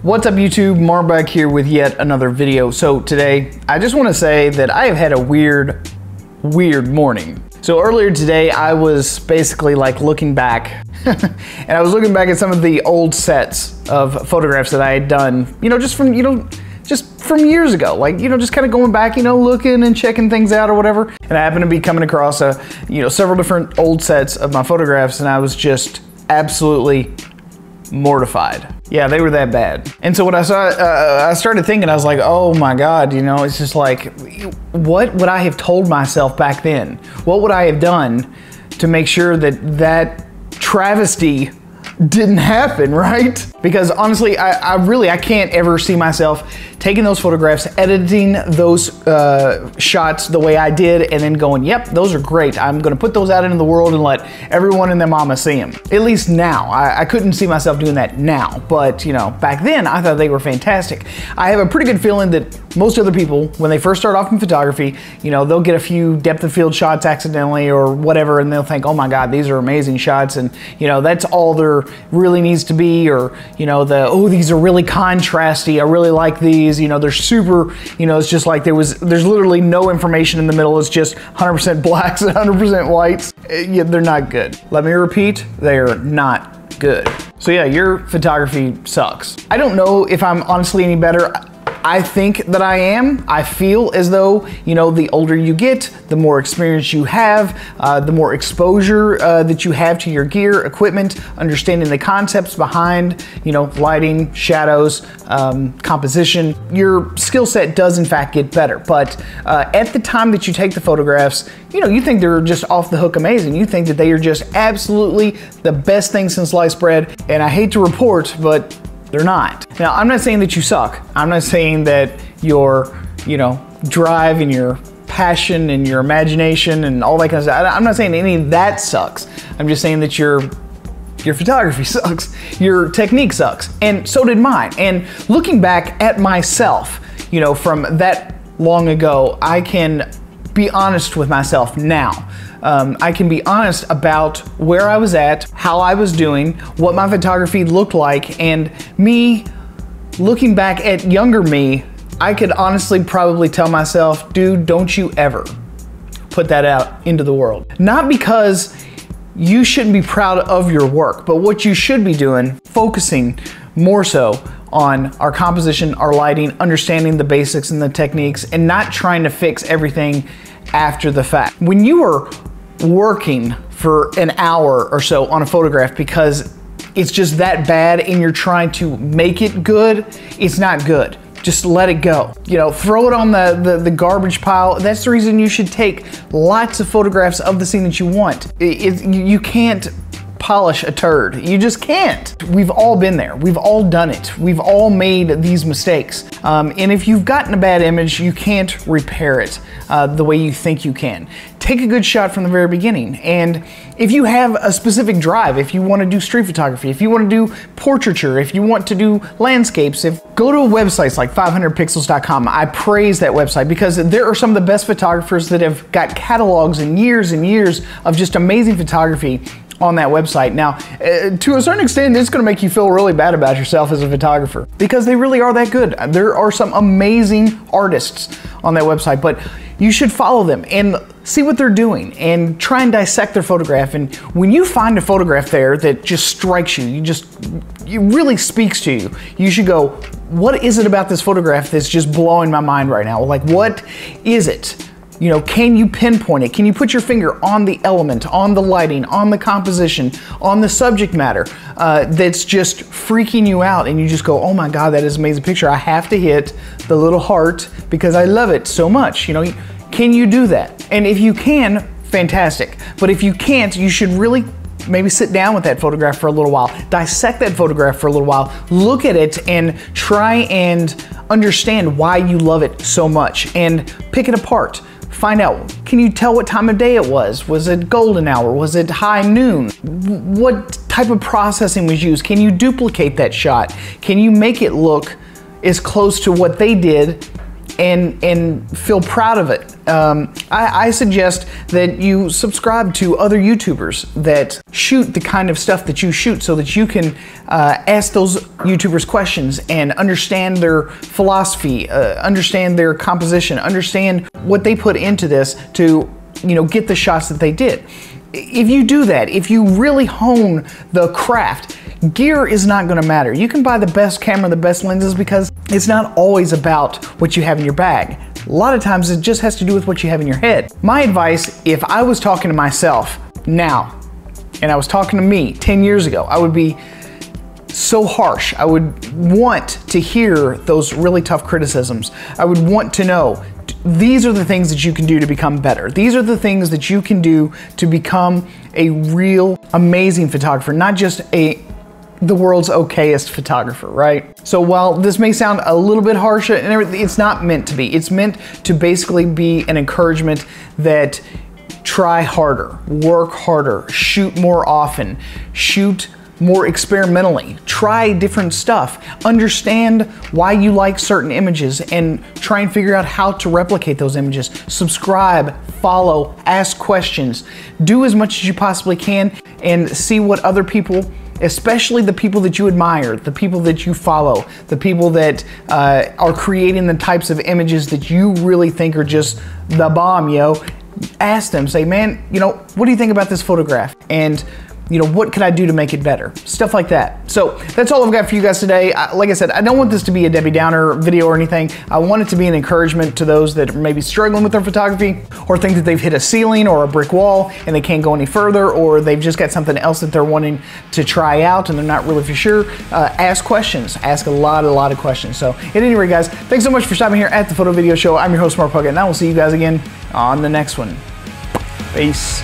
What's up YouTube, Mark back here with yet another video. So today, I just want to say that I have had a weird morning. So earlier today, I was basically like looking back and I was looking back at some of the old sets of photographs that I had done, just from years ago, like, just kind of going back, looking and checking things out or whatever. And I happened to be coming across several different old sets of my photographs, and I was just absolutely mortified. Yeah, they were that bad. And so what I saw, I started thinking, I was like, oh my God, it's just like, what would I have told myself back then? What would I have done to make sure that that travesty didn't happen, right? Because honestly, I can't ever see myself taking those photographs, editing those shots the way I did, and then going, yep, those are great. I'm gonna put those out into the world and let everyone and their mama see them. At least now. I couldn't see myself doing that now, but back then I thought they were fantastic. I have a pretty good feeling that most other people, when they first start off in photography, they'll get a few depth of field shots accidentally or whatever, and they'll think, oh my God, these are amazing shots, and that's all there really needs to be, or these are really contrasty, I really like these, they're super, it's just like there's literally no information in the middle, it's just 100% blacks and 100% whites. Yeah, they're not good. Let me repeat, they're not good. So yeah, your photography sucks. I don't know if I'm honestly any better. I think that I am. I feel as though, the older you get, the more experience you have, the more exposure that you have to your gear, equipment, understanding the concepts behind, lighting, shadows, composition. Your skill set does in fact get better. But at the time that you take the photographs, you think they're just off the hook amazing. You think that they are just absolutely the best thing since sliced bread. And I hate to report, but they're not. Now, I'm not saying that you suck. I'm not saying that your, drive and your passion and your imagination and all that kind of stuff. I'm not saying any of that sucks. I'm just saying that your photography sucks. Your technique sucks. And so did mine. And looking back at myself, from that long ago, I can be honest with myself now. I can be honest about where I was at, how I was doing, what my photography looked like, and me looking back at younger me, I could honestly probably tell myself, dude, don't you ever put that out into the world. Not because you shouldn't be proud of your work, but what you should be doing, focusing more so on our composition, our lighting, understanding the basics and the techniques, and not trying to fix everything after the fact. When you are working for an hour or so on a photograph because it's just that bad and you're trying to make it good, it's not good. Just let it go. Throw it on the garbage pile. That's the reason you should take lots of photographs of the scene that you want. You can't polish a turd. You just can't. We've all been there. We've all done it. We've all made these mistakes. And if you've gotten a bad image, you can't repair it the way you think you can. Take a good shot from the very beginning. And if you have a specific drive, if you want to do street photography, if you want to do portraiture, if you want to do landscapes, go to websites like 500pixels.com. I praise that website because there are some of the best photographers that have got catalogs and years of just amazing photography on that website. Now, to a certain extent, it's gonna make you feel really bad about yourself as a photographer because they really are that good. There are some amazing artists on that website, but you should follow them and see what they're doing and try and dissect their photograph. And when you find a photograph there that just strikes you, it really speaks to you, you should go, what is it about this photograph that's just blowing my mind right now? Like, what is it? Can you pinpoint it? Can you put your finger on the element, on the lighting, on the composition, on the subject matter that's just freaking you out, and you just go, oh my God, that is an amazing picture. I have to hit the little heart because I love it so much. Can you do that? And if you can, fantastic. But if you can't, you should really maybe sit down with that photograph for a little while, dissect that photograph for a little while, look at it and try and understand why you love it so much and pick it apart. Find out, can you tell what time of day it was? Was it golden hour? Was it high noon? What type of processing was used? Can you duplicate that shot? Can you make it look as close to what they did and feel proud of it. I suggest that you subscribe to other YouTubers that shoot the kind of stuff that you shoot, so that you can ask those YouTubers questions and understand their philosophy, understand their composition, understand what they put into this to, you know, get the shots that they did. If you do that, if you really hone the craft, gear is not going to matter. You can buy the best camera, the best lenses, because it's not always about what you have in your bag. A lot of times it just has to do with what you have in your head. My advice, if I was talking to myself now, and I was talking to me 10 years ago, I would be so harsh. I would want to hear those really tough criticisms. I would want to know, these are the things that you can do to become better. These are the things that you can do to become a real amazing photographer, not just the world's okayest photographer, right? So while this may sound a little bit harsh and everything, it's not meant to be. It's meant to basically be an encouragement that try harder, work harder, shoot more often, shoot more experimentally, try different stuff, understand why you like certain images, and try and figure out how to replicate those images. Subscribe, follow, ask questions, do as much as you possibly can, and see what other people, especially the people that you admire, the people that you follow, the people that are creating the types of images that you really think are just the bomb, yo. Ask them, say, man, you know, what do you think about this photograph? And you know, what could I do to make it better? Stuff like that. So that's all I've got for you guys today. Like I said, I don't want this to be a Debbie Downer video or anything. I want it to be an encouragement to those that are maybe struggling with their photography, or think that they've hit a ceiling or a brick wall and they can't go any further, or they've just got something else that they're wanting to try out and they're not really for sure. Ask questions. Ask a lot of questions. So at any rate, guys, thanks so much for stopping here at the Photo Video Show. I'm your host, Mark Puckett, and I will see you guys again on the next one. Peace.